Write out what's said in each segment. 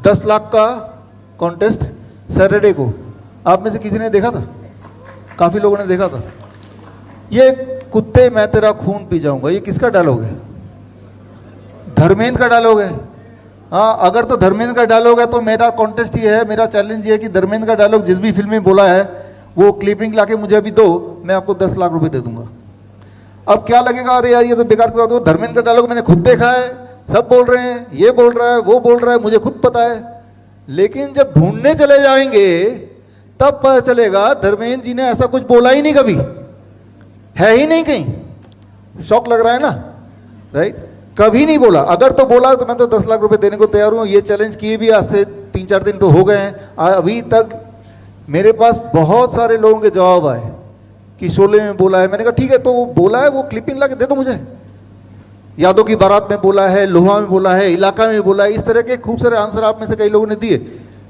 10 लाख का contest Saturday को आप में से किसी ने देखा था? काफी लोगों ने देखा था। ये कुत्ते मैं तेरा खून पी जाऊंगा, ये किसका डायलॉग है? धर्मेंद्र का डायलॉग है। हाँ, अगर तो धर्मेंद्र का डायलॉग है तो मेरा कॉन्टेस्ट ये है, मेरा चैलेंज ये है कि धर्मेंद्र का डायलॉग जिस भी फिल्म में बोला है वो क्लिपिंग लाके मुझे अभी दो, मैं आपको 10 लाख रुपए दे दूंगा। अब क्या लगेगा, अरे यार ये तो बेकार की बात हो, धर्मेंद्र का डायलॉग मैंने खुद देखा है, सब बोल रहे हैं, ये बोल रहा है, वो बोल रहा है, मुझे खुद पता है। लेकिन जब ढूंढने चले जाएंगे तब पता चलेगा धर्मेंद्र जी ने ऐसा कुछ बोला ही नहीं, कभी है ही नहीं कहीं। शौक लग रहा है ना, राइट? कभी नहीं बोला। अगर तो बोला तो मैं तो 10 लाख रुपए देने को तैयार हूं। ये चैलेंज किए भी आज से 3-4 दिन तो हो गए हैं। अभी तक मेरे पास बहुत सारे लोगों के जवाब आए कि शोले में बोला है। मैंने कहा ठीक है, तो वो बोला है, वो क्लिपिंग ला के दे दो मुझे। यादों की बारात में बोला है, लोहा में बोला है, इलाका में बोला है, इस तरह के खूब सारे आंसर आप में से कई लोगों ने दिए।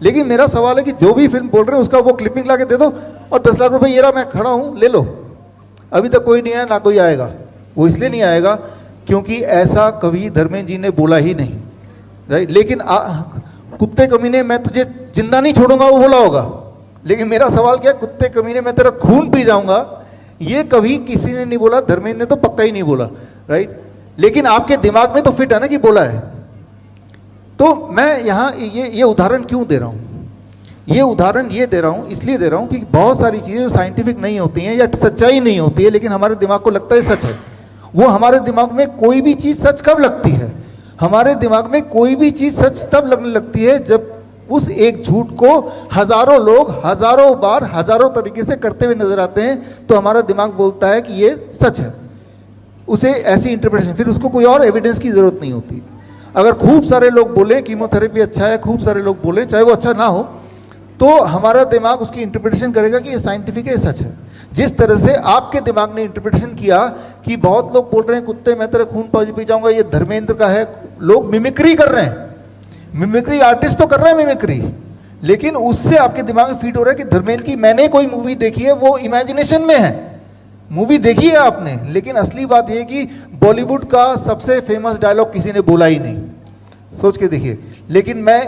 लेकिन मेरा सवाल है कि जो भी फिल्म बोल रहे हैं उसका वो क्लिपिंग ला के दे दो और 10 लाख रुपए ये रहा, मैं खड़ा हूं, ले लो। अभी तक कोई नहीं आया, ना कोई आएगा। वो इसलिए नहीं आएगा क्योंकि ऐसा कभी धर्मेंद्र जी ने बोला ही नहीं, राइट? लेकिन कुत्ते कमीने मैं तुझे जिंदा नहीं छोड़ूंगा वो बोला होगा। लेकिन मेरा सवाल क्या, कुत्ते कमीने मैं तेरा खून पी जाऊंगा, ये कभी किसी ने नहीं बोला। धर्मेंद्र ने तो पक्का ही नहीं बोला, राइट? लेकिन आपके दिमाग में तो फिट है ना कि बोला है। तो मैं यहां ये उदाहरण क्यों दे रहा हूं? ये उदाहरण ये दे रहा हूं, इसलिए दे रहा हूं कि बहुत सारी चीजें जो साइंटिफिक नहीं होती हैं या सच्चाई नहीं होती है, लेकिन हमारे दिमाग को लगता है सच है। वो हमारे दिमाग में कोई भी चीज सच कब लगती है? हमारे दिमाग में कोई भी चीज सच तब लगने लगती है जब उस एक झूठ को हजारों लोग हजारों बार हजारों तरीके से करते हुए नजर आते हैं, तो हमारा दिमाग बोलता है कि ये सच है। उसे ऐसी इंटरप्रिटेशन, फिर उसको कोई और एविडेंस की जरूरत नहीं होती। अगर खूब सारे लोग बोले कीमोथेरेपी अच्छा है, खूब सारे लोग बोले चाहे वो अच्छा ना हो, तो हमारा दिमाग उसकी इंटरप्रिटेशन करेगा कि ये साइंटिफिक है, सच है। जिस तरह से आपके दिमाग ने इंटरप्रिटेशन किया कि बहुत लोग बोल रहे हैं कुत्ते मैं तेरा खून पी जाऊंगा, ये धर्मेंद्र का है, लोग मिमिक्री कर रहे हैं। मिमिक्री आर्टिस्ट तो कर रहे हैं मिमिक्री, लेकिन उससे आपके दिमाग में फीट हो रहा है कि धर्मेंद्र की मैंने कोई मूवी देखी है, वो इमेजिनेशन में है। मूवी देखी है आपने, लेकिन असली बात यह कि बॉलीवुड का सबसे फेमस डायलॉग किसी ने बोला ही नहीं। सोच के देखिए। लेकिन मैं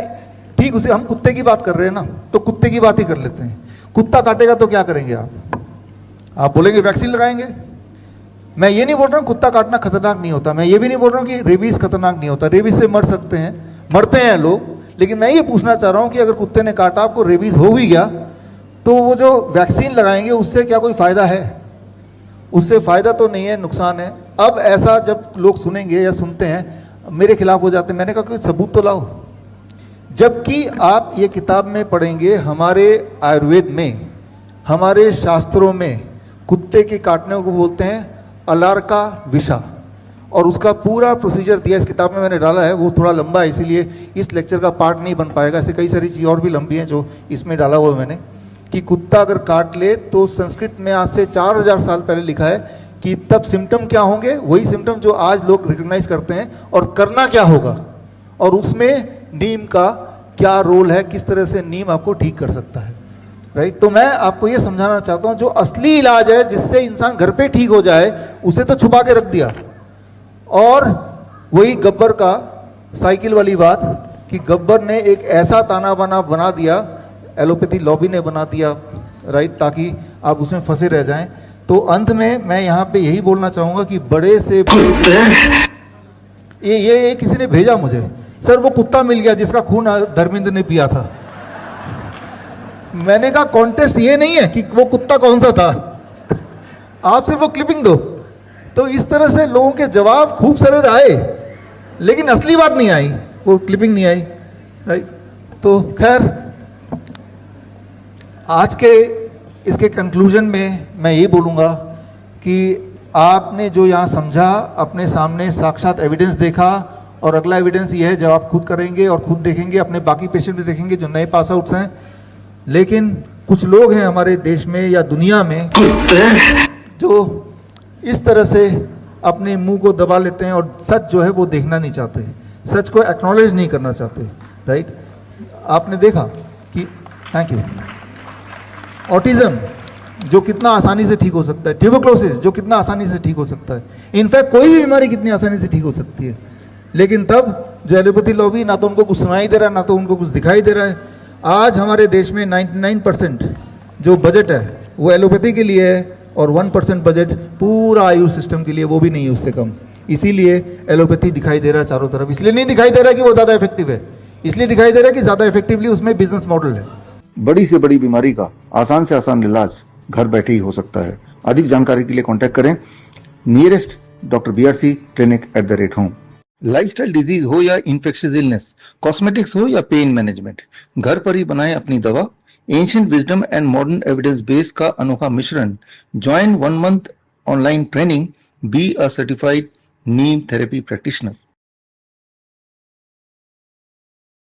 ठीक उसे, हम कुत्ते की बात कर रहे हैं ना, तो कुत्ते की बात ही कर लेते हैं। कुत्ता काटेगा तो क्या करेंगे आप बोलेंगे वैक्सीन लगाएंगे। मैं ये नहीं बोल रहा हूं कुत्ता काटना खतरनाक नहीं होता, मैं ये भी नहीं बोल रहा हूं कि रेबीज खतरनाक नहीं होता। रेबीज से मर सकते हैं, मरते हैं लोग। लेकिन मैं ये पूछना चाह रहा हूं कि अगर कुत्ते ने काटा, आपको रेबीज हो भी गया, तो वो जो वैक्सीन लगाएंगे उससे क्या कोई फायदा है? उससे फायदा तो नहीं है, नुकसान है। अब ऐसा जब लोग सुनेंगे या सुनते हैं, मेरे खिलाफ हो जाते हैं। मैंने कहा कोई सबूत तो लाओ। जबकि आप ये किताब में पढ़ेंगे, हमारे आयुर्वेद में, हमारे शास्त्रों में कुत्ते के काटने को बोलते हैं अलार्का विषा, और उसका पूरा प्रोसीजर दिया इस किताब में मैंने डाला है। वो थोड़ा लंबा है, इसीलिए इस लेक्चर का पार्ट नहीं बन पाएगा। ऐसे कई सारी चीज़ और भी लंबी हैं जो इसमें डाला हुआ है मैंने, कि कुत्ता अगर काट ले तो संस्कृत में आज से 4000 साल पहले लिखा है कि तब सिम्टम क्या होंगे, वही सिम्टम जो आज लोग रिकॉग्नाइज करते हैं, और करना क्या होगा, और उसमें नीम का क्या रोल है, किस तरह से नीम आपको ठीक कर सकता है, राइट? तो मैं आपको ये समझाना चाहता हूं, जो असली इलाज है जिससे इंसान घर पे ठीक हो जाए, उसे तो छुपा के रख दिया। और वही गब्बर का साइकिल वाली बात कि गब्बर ने एक ऐसा ताना बाना बना दिया, एलोपैथी लॉबी ने बना दिया, राइट, ताकि आप उसमें फंसे रह जाएं। तो अंत में मैं यहाँ पे यही बोलना चाहूंगा कि बड़े से ये किसी ने भेजा मुझे, सर वो कुत्ता मिल गया जिसका खून धर्मेंद्र ने पिया था। मैंने कहा कॉन्टेस्ट ये नहीं है कि वो कुत्ता कौन सा था, आप सिर्फ वो क्लिपिंग दो। तो इस तरह से लोगों के जवाब खूब सारे आए, लेकिन असली बात नहीं आई, वो क्लिपिंग नहीं आई, राइट? तो खैर, आज के इसके कंक्लूजन में मैं ये बोलूँगा कि आपने जो यहाँ समझा, अपने सामने साक्षात एविडेंस देखा, और अगला एविडेंस ये है जब आप खुद करेंगे और खुद देखेंगे, अपने बाकी पेशेंट भी देखेंगे जो नए पास आउट्स हैं। लेकिन कुछ लोग हैं हमारे देश में या दुनिया में जो इस तरह से अपने मुंह को दबा लेते हैं और सच जो है वो देखना नहीं चाहते, सच को एक्नॉलेज नहीं करना चाहते, राइट? आपने देखा कि, थैंक यू, ऑटिज्म जो कितना आसानी से ठीक हो सकता है, ट्यूबरक्लोसिस जो कितना आसानी से ठीक हो सकता है, इनफैक्ट कोई भी बीमारी कितनी आसानी से ठीक हो सकती है। लेकिन तब जो एलोपैथी लॉबी, ना तो उनको कुछ सुनाई दे रहा है, ना तो उनको कुछ दिखाई दे रहा है। आज हमारे देश में 99% जो बजट है वो एलोपैथी के लिए है, और 1% बजट पूरा आयुष सिस्टम के लिए, वो भी नहीं है उससे कम। इसीलिए एलोपैथी दिखाई दे रहा है चारों तरफ। इसलिए नहीं दिखाई दे रहा है कि वो ज़्यादा इफेक्टिव है, इसलिए दिखाई दे रहा है कि ज़्यादा इफेक्टिवली उसमें बिजनेस मॉडल है। बड़ी से बड़ी बीमारी का आसान से आसान इलाज घर बैठे ही हो सकता है। अधिक जानकारी के लिए कांटेक्ट करें nearest doctor BRC clinic @home। Lifestyle disease हो या इन्फेक्शियस इलनेस, कॉस्मेटिक्स हो या पेन मैनेजमेंट, घर पर ही बनाएं अपनी दवा। Ancient wisdom and modern evidence base का अनोखा मिश्रण। Join 1 month online training, be a certified Neem therapy practitioner.